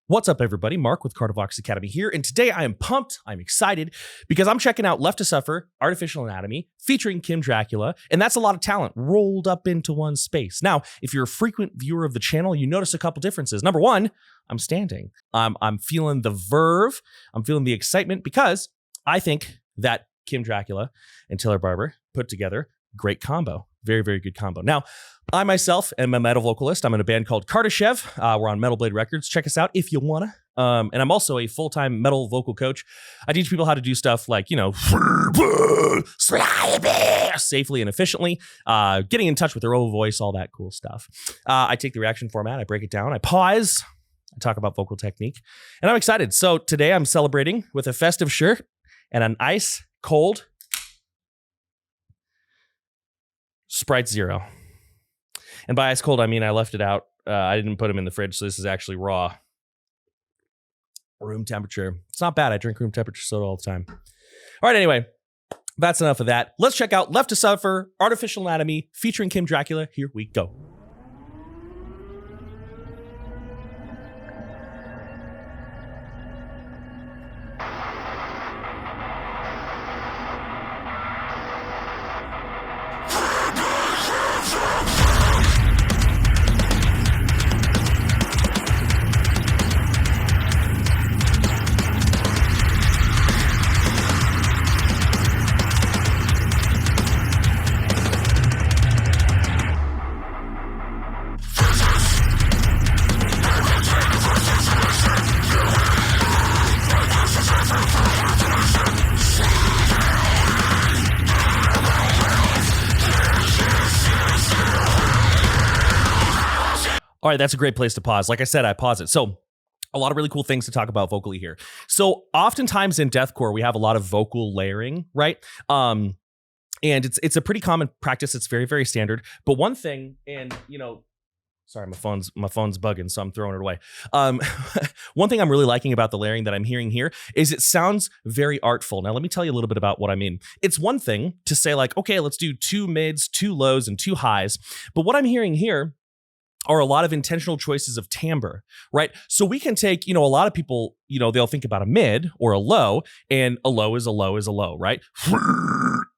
What's up, everybody? Mark with Cardivox Academy here, and today I am pumped, I'm excited, because I'm checking out Left to Suffer, Artificial Anatomy, featuring Kim Dracula, and that's a lot of talent rolled up into one space. Now, if you're a frequent viewer of the channel, you notice a couple differences. Number one, I'm standing. I'm feeling the verve, I'm feeling the excitement, because I think that Kim Dracula and Taylor Barber put together great combo. Very, very good combo. Now, I myself am a metal vocalist. I'm in a band called Kardashev. We're on Metal Blade Records. Check us out if you wanna. And I'm also a full-time metal vocal coach. I teach people how to do stuff like, safely and efficiently, getting in touch with their own voice, all that cool stuff. I take the reaction format, I break it down, I pause, I talk about vocal technique, and I'm excited. So today I'm celebrating with a festive shirt and an ice cold Sprite Zero. And by ice cold, I mean I left it out. I didn't put them in the fridge, so this is actually raw. Room temperature. It's not bad. I drink room temperature soda all the time. All right, anyway, that's enough of that. Let's check out Left to Suffer, Artificial Anatomy, featuring Kim Dracula. Here we go. All right, that's a great place to pause. Like I said, I pause it. So a lot of really cool things to talk about vocally here. So oftentimes in deathcore, we have a lot of vocal layering, right? And it's a pretty common practice. It's very, very standard. But one thing, and sorry, my phone's bugging, so I'm throwing it away. One thing I'm really liking about the layering that I'm hearing here is it sounds very artful. Now, let me tell you a little bit about what I mean. It's one thing to say like, okay, let's do 2 mids, 2 lows, and 2 highs. But what I'm hearing here are a lot of intentional choices of timbre, right? So we can take, a lot of people, they'll think about a mid or a low, and a low is a low is a low, right?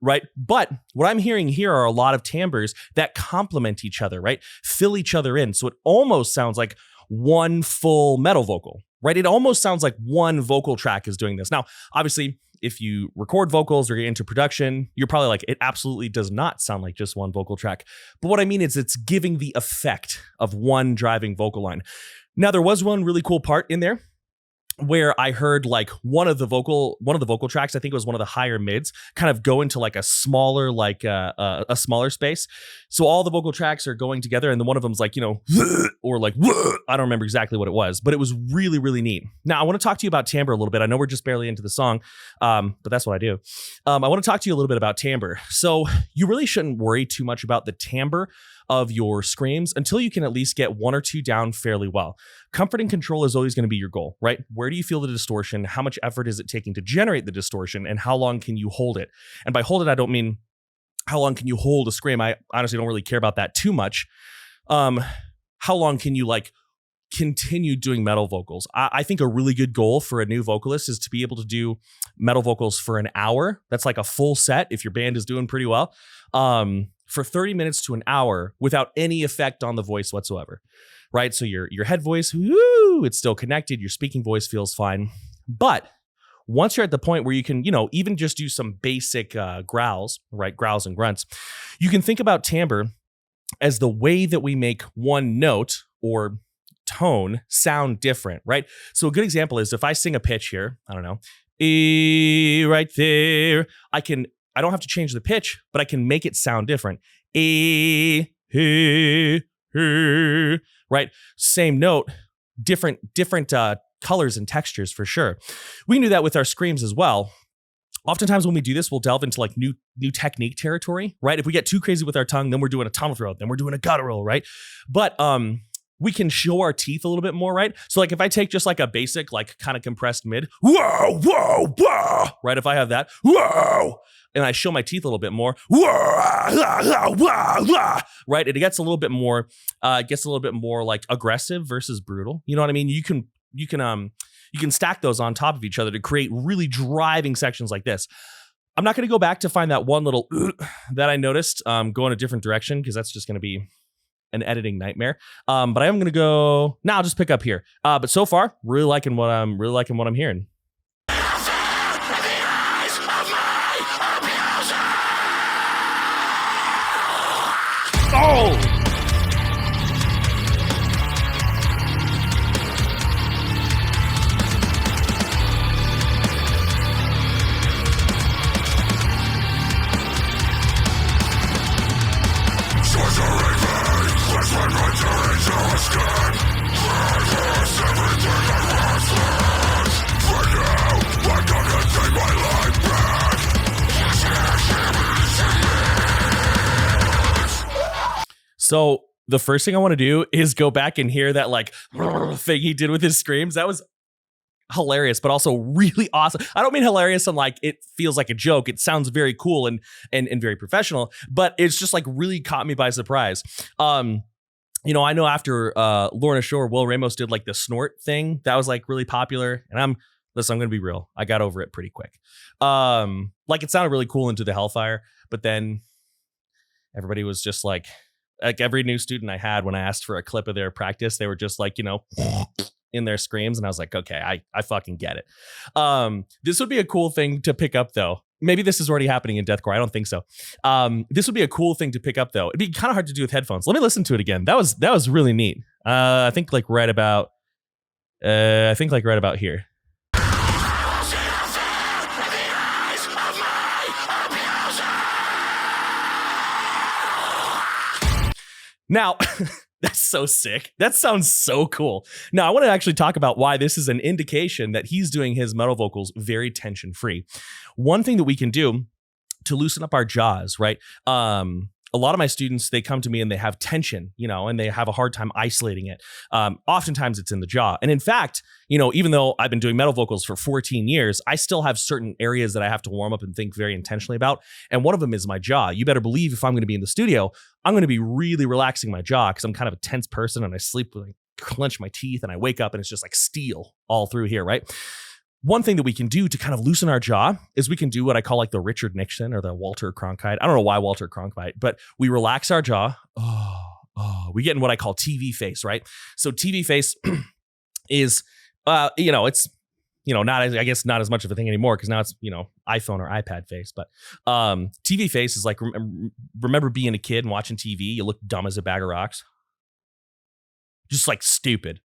Right? But what I'm hearing here are a lot of timbres that complement each other, right? Fill each other in. So it almost sounds like one full metal vocal, right? It almost sounds like one vocal track is doing this. Now, obviously, if you record vocals or get into production, you're probably like, it absolutely does not sound like just one vocal track. But what I mean is it's giving the effect of one driving vocal line. Now, there was one really cool part in there where I heard like one of the vocal tracks, I think it was one of the higher mids, kind of go into like a smaller, a smaller space. So all the vocal tracks are going together, and then one of them's like, or like, I don't remember exactly what it was, but it was really, really neat. Now I want to talk to you about timbre a little bit. I know we're just barely into the song, but that's what I do. I want to talk to you a little bit about timbre. So you really shouldn't worry too much about the timbre of your screams until you can at least get 1 or 2 down fairly well. Comfort and control is always going to be your goal, right? Where do you feel the distortion? How much effort is it taking to generate the distortion? And how long can you hold it? And by hold it, I don't mean how long can you hold a scream. I honestly don't really care about that too much. How long can you continue doing metal vocals? I think a really good goal for a new vocalist is to be able to do metal vocals for an hour. That's like a full set if your band is doing pretty well. For 30 minutes to an hour without any effect on the voice whatsoever, right? So your head voice, it's still connected. Your speaking voice feels fine. But once you're at the point where you can, even just do some basic growls, right? Growls and grunts, you can think about timbre as the way that we make one note or tone sound different, right? So a good example is if I sing a pitch here, I don't know, right there, I don't have to change the pitch, but I can make it sound different. Right? Same note, different colors and textures for sure. We can do that with our screams as well. Oftentimes when we do this, we'll delve into like new technique territory, right? If we get too crazy with our tongue, then we're doing a tunnel throat, then we're doing a guttural, right? But we can show our teeth a little bit more, right? So like if I take just like a basic, like kind of compressed mid, whoa, whoa, whoa, right? If I have that, whoa, and I show my teeth a little bit more, whoa, right? It gets a little bit more like aggressive versus brutal. You know what I mean? You can can stack those on top of each other to create really driving sections like this. I'm not going to go back to find that one little that I noticed go in a different direction, because that's just going to be an editing nightmare. But I am going to go now. I'll just pick up here. But so far, really liking what I'm hearing. Oh! So the first thing I want to do is go back and hear that like thing he did with his screams. That was hilarious, but also really awesome. I don't mean hilarious and like it feels like a joke. It sounds very cool and very professional, but it's just like really caught me by surprise. You know, I know after Lorna Shore, Will Ramos did like the snort thing. That was like really popular. And I'm going to be real. I got over it pretty quick. Like it sounded really cool into the Hellfire, but then everybody was just like every new student I had, when I asked for a clip of their practice, they were just like, you know, in their screams. And I was like, okay, I fucking get it. This would be a cool thing to pick up though. Maybe this is already happening in Deathcore. I don't think so. This would be a cool thing to pick up though. It'd be kind of hard to do with headphones. Let me listen to it again. That was really neat. I think like right about here. Now, that's so sick. That sounds so cool. Now, I want to actually talk about why this is an indication that he's doing his metal vocals very tension-free. One thing that we can do to loosen up our jaws, right? A lot of my students, they come to me and they have tension, you know, and they have a hard time isolating it. Oftentimes it's in the jaw. And in fact, you know, even though I've been doing metal vocals for 14 years, I still have certain areas that I have to warm up and think very intentionally about. And one of them is my jaw. You better believe if I'm going to be in the studio, I'm going to be really relaxing my jaw, because I'm kind of a tense person and I sleep with, I clench my teeth and I wake up and it's just like steel all through here, right? One thing that we can do to kind of loosen our jaw is we can do what I call like the Richard Nixon or the Walter Cronkite. I don't know why Walter Cronkite, but we relax our jaw. We get in what I call TV face, right? So TV face is, you know, it's, you know, not as, I guess not as much of a thing anymore, because now it's, you know, iPhone or iPad face. But TV face is like, remember being a kid and watching TV, you look dumb as a bag of rocks. Just like stupid.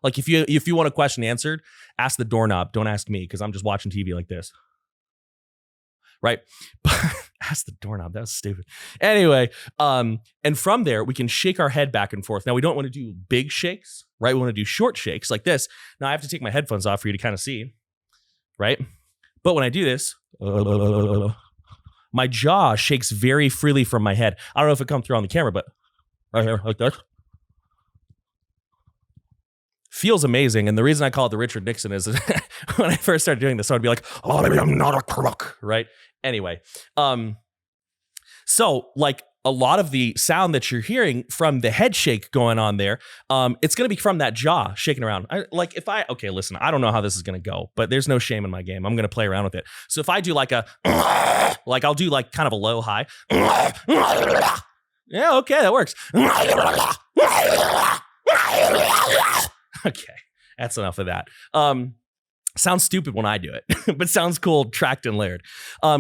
Like if you want a question answered, ask the doorknob. Don't ask me, because I'm just watching TV like this. Right? Ask the doorknob. That was stupid. Anyway, and from there, we can shake our head back and forth. Now, we don't want to do big shakes, right? We want to do short shakes like this. Now, I have to take my headphones off for you to kind of see, right? But when I do this, my jaw shakes very freely from my head. I don't know if it comes through on the camera, but right here, like this. Feels amazing. And the reason I call it the Richard Nixon is when I first started doing this, I would be like, oh, I'm not a crook, right? Anyway, so like a lot of the sound that you're hearing from the head shake going on there, it's going to be from that jaw shaking around. Okay, listen, I don't know how this is going to go, but there's no shame in my game. I'm going to play around with it. So if I do like I'll do like kind of a low high. Yeah, okay, that works. Okay, that's enough of that. Sounds stupid when I do it, but sounds cool tracked and layered.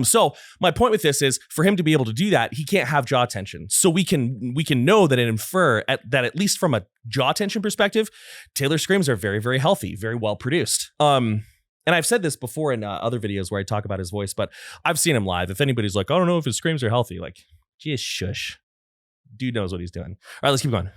So my point with this is, for him to be able to do that, he can't have jaw tension. So we can know that and infer that at least from a jaw tension perspective, Taylor's screams are very, very healthy, very well produced. And I've said this before in other videos where I talk about his voice, but I've seen him live. If anybody's like, I don't know if his screams are healthy, like, just shush. Dude knows what he's doing. All right, let's keep going.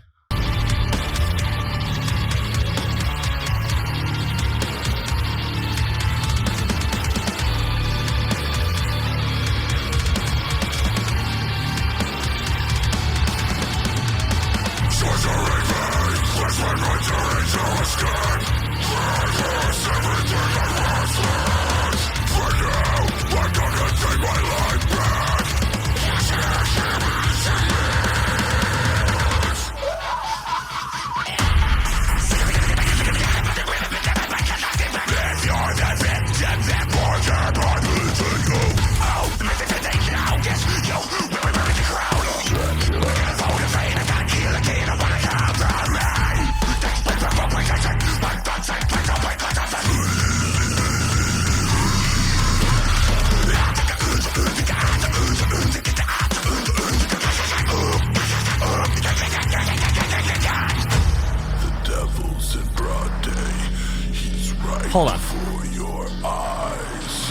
Hold on. For your eyes,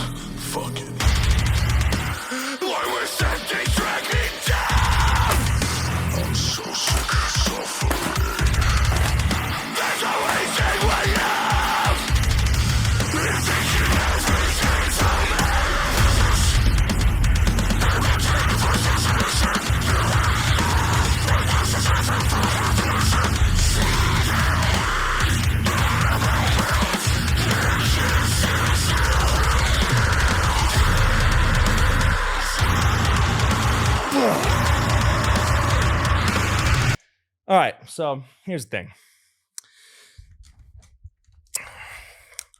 fucking. I wish that they drag me down. I'm so sick of suffering. There's always a way out. If you have reasons for All right, so here's the thing.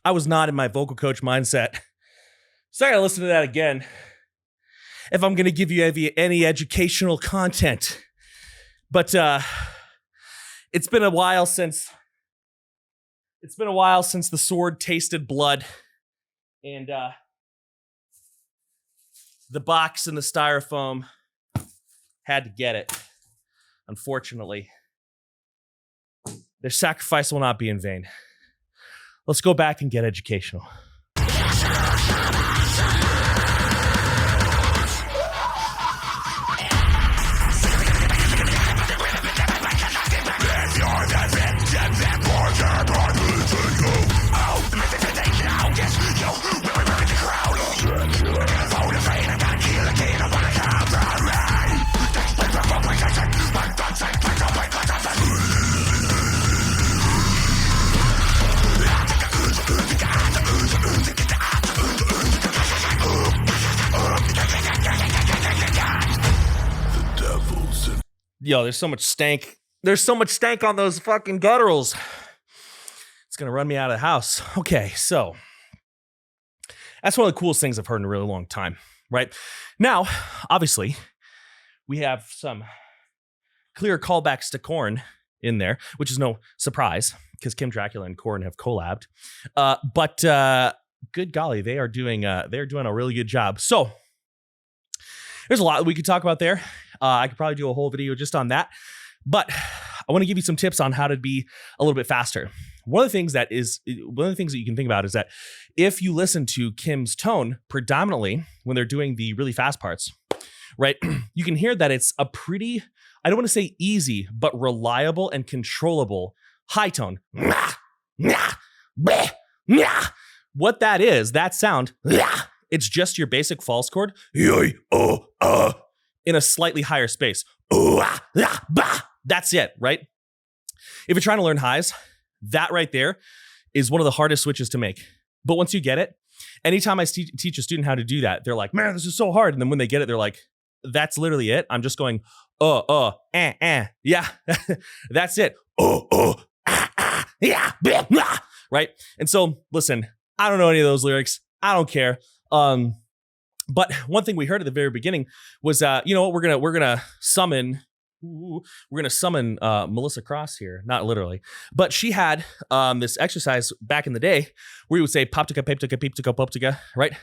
I was not in my vocal coach mindset, so I gotta listen to that again if I'm gonna give you any educational content. But it's been a while since the sword tasted blood, and the box and the styrofoam had to get it. Unfortunately, their sacrifice will not be in vain. Let's go back and get educational. Yo, there's so much stank. There's so much stank on those fucking gutturals. It's gonna run me out of the house. Okay, so that's one of the coolest things I've heard in a really long time, right? Now, obviously, we have some clear callbacks to Korn in there, which is no surprise because Kim Dracula and Korn have collabed. But good golly, they're doing a really good job. So there's a lot we could talk about there. I could probably do a whole video just on that, but I want to give you some tips on how to be a little bit faster. One of the things that you can think about is that if you listen to Kim's tone predominantly when they're doing the really fast parts, right, you can hear that it's a pretty, I don't want to say easy, but reliable and controllable high tone. What that is, that sound, it's just your basic false chord in a slightly higher space. That's it, right? If you're trying to learn highs, that right there is one of the hardest switches to make. But once you get it, anytime I teach a student how to do that, they're like, man, this is so hard. And then when they get it, they're like, that's literally it. I'm just going, yeah, that's it. Yeah, right? And so, listen, I don't know any of those lyrics. I don't care. But one thing we heard at the very beginning was, you know what, we're gonna summon Melissa Cross here, not literally, but she had this exercise back in the day where you would say poptica, paptica, peeptica, poptica, right?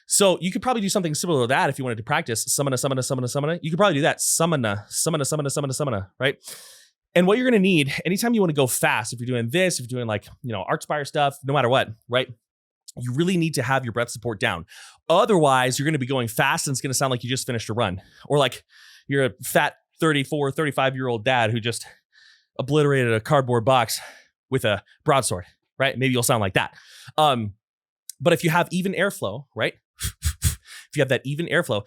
So you could probably do something similar to that if you wanted to practice summona, summona, summona, summona. You could probably do that summona, summona, summona, summona, summona, right? And what you're gonna need anytime you want to go fast, if you're doing this, if you're doing like, you know, Archspire stuff, no matter what, right? You really need to have your breath support down. Otherwise, you're going to be going fast and it's going to sound like you just finished a run. Or like you're a fat 34, 35-year-old dad who just obliterated a cardboard box with a broadsword, right? Maybe you'll sound like that. But if you have even airflow, right? If you have that even airflow,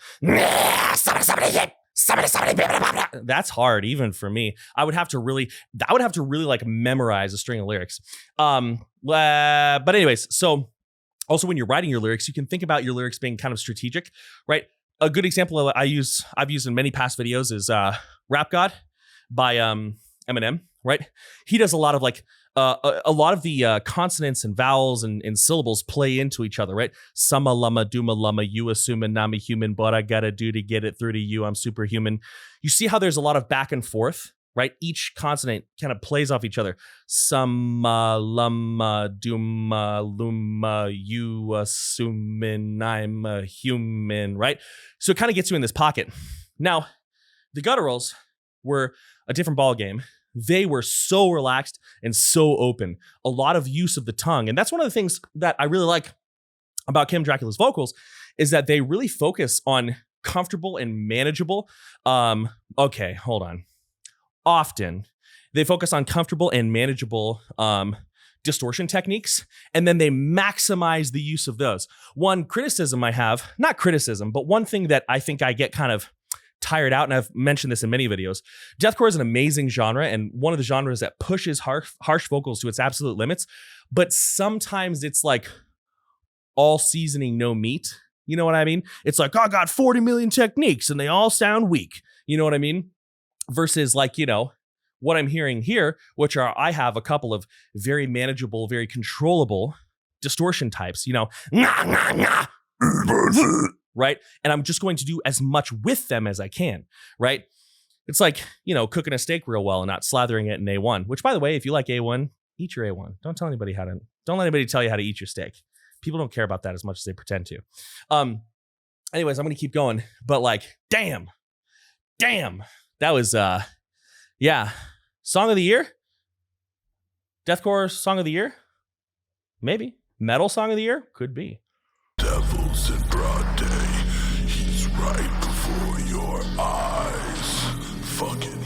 that's hard even for me. I would have to really like memorize a string of lyrics. But anyways, so also when you're writing your lyrics, you can think about your lyrics being kind of strategic, right? A good example I've used in many past videos is Rap God by Eminem, right? He does a lot of like a lot of the consonants and vowels and syllables play into each other, right? Summa lama duma lama, you assuming I'm a human, but I gotta do to get it through to you, I'm superhuman. You see how there's a lot of back and forth, right? Each consonant kind of plays off each other. Summa lama duma luma, you assuming I'm a human, right? So it kind of gets you in this pocket. Now, the gutturals were a different ball game. they were so relaxed and so open. A lot of use of the tongue. And that's one of the things that I really like about Kim Dracula's vocals, is that they really focus on comfortable and manageable. Okay, hold on. Often they focus on comfortable and manageable distortion techniques, and then they maximize the use of those. One criticism I have, not criticism, but one thing that I think I get kind of tired out, and I've mentioned this in many videos, deathcore is an amazing genre, and one of the genres that pushes harsh vocals to its absolute limits, but sometimes it's like all seasoning, no meat. You know what I mean? It's like, I got 40 million techniques and they all sound weak. You know what I mean? Versus like, you know, what I'm hearing here, which are, I have a couple of very manageable, very controllable distortion types, you know, right? And I'm just going to do as much with them as I can, right? It's like, you know, cooking a steak real well and not slathering it in A1, which, by the way, if you like A1, eat your A1. Don't let anybody tell you how to eat your steak. People don't care about that as much as they pretend to. Anyways, I'm going to keep going, but like, damn, that was, yeah. Song of the year? Deathcore song of the year? Maybe. Metal song of the year? Could be. Devils in broad day, he's right before your eyes. Fucking.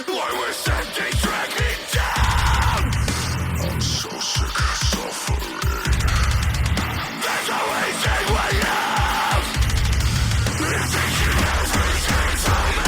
I wish that they drag me down! I'm so sick of suffering. There's always a way out! It's taking everything from me!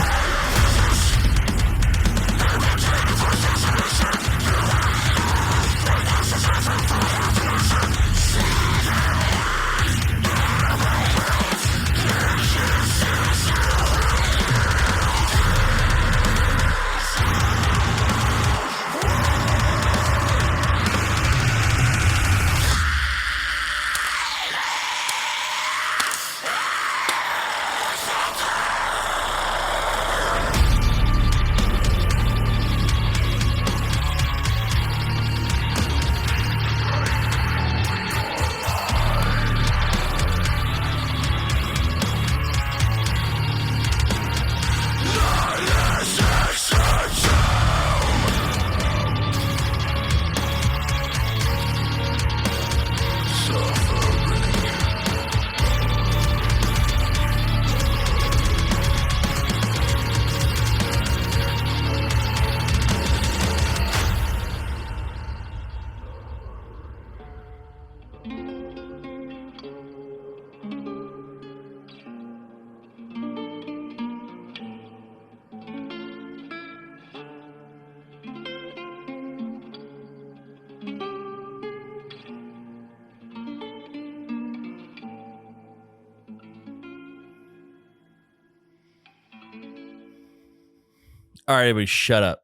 All right, everybody, shut up.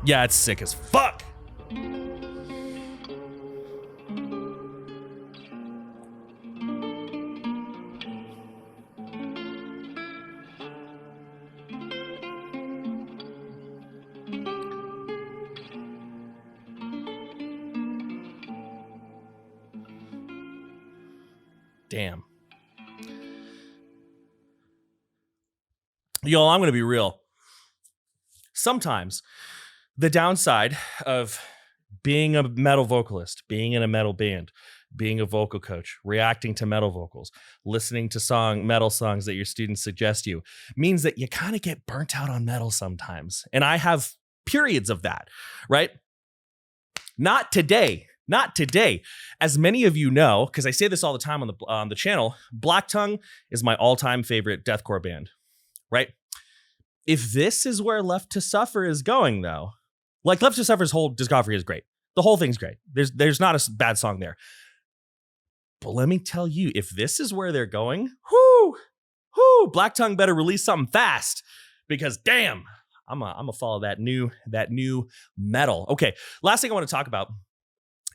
Yeah, it's sick as fuck. Damn. Y'all, I'm going to be real. Sometimes the downside of being a metal vocalist, being in a metal band, being a vocal coach, reacting to metal vocals, listening to metal songs that your students suggest you, means that you kind of get burnt out on metal sometimes. And I have periods of that, right? Not today. As many of you know, because I say this all the time on the channel, Black Tongue is my all-time favorite deathcore band, right? If this is where Left to Suffer is going, though, like Left to Suffer's whole discography is great. The whole thing's great. There's not a bad song there. But let me tell you, if this is where they're going, Black Tongue better release something fast, because damn, I'm gonna follow that new metal. Okay, last thing I want to talk about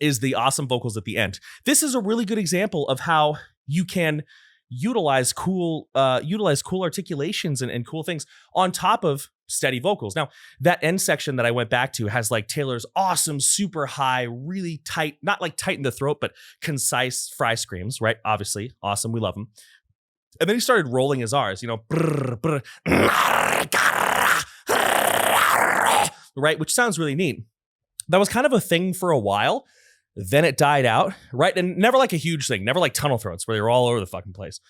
is the awesome vocals at the end. This is a really good example of how you can utilize cool articulations and cool things on top of steady vocals. Now, that end section that I went back to has like Taylor's awesome, super high, really tight, not like tight in the throat, but concise fry screams, right? Obviously, awesome. We love them. And then he started rolling his R's, right? Which sounds really neat. That was kind of a thing for a while. Then it died out, right? And never like a huge thing, never like tunnel throats where they were all over the fucking place.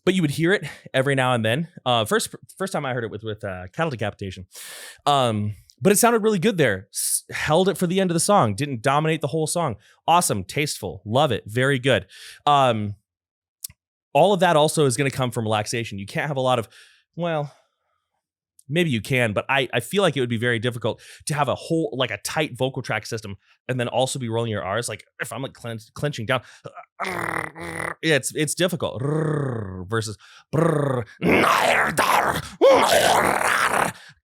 But you would hear it every now and then. First time I heard it with cattle decapitation. But it sounded really good there. Held it for the end of the song. Didn't dominate the whole song. Awesome, tasteful, love it, very good. All of that also is going to come from relaxation. You can't have a lot of, well, maybe you can, but I feel like it would be very difficult to have a whole, like a tight vocal track system and then also be rolling your R's. Like if I'm like clenching down, it's difficult versus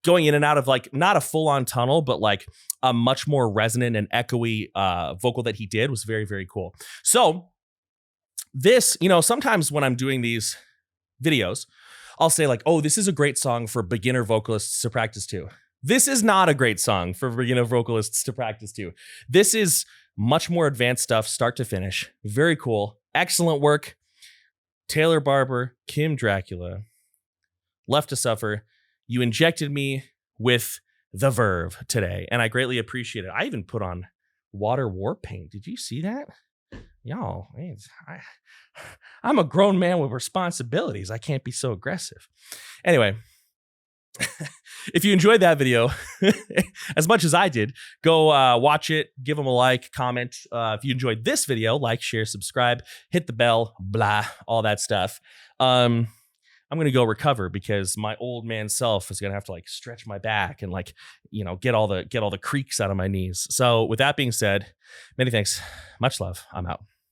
going in and out of like not a full on tunnel, but like a much more resonant and echoey vocal that he did was very, very cool. So this, sometimes when I'm doing these videos, I'll say like, oh, this is a great song for beginner vocalists to practice to. This is not a great song for beginner vocalists to practice to. This is much more advanced stuff, start to finish. Very cool. Excellent work. Taylor Barber, Kim Dracula, Left to Suffer. You injected me with the verve today, and I greatly appreciate it. I even put on water war paint. Did you see that? Y'all, I'm a grown man with responsibilities. I can't be so aggressive. Anyway, if you enjoyed that video as much as I did, go watch it, give them a like, comment. If you enjoyed this video, like, share, subscribe, hit the bell, blah, all that stuff. I'm going to go recover because my old man self is going to have to like stretch my back and like, get all the creaks out of my knees. So with that being said, many thanks. Much love. I'm out.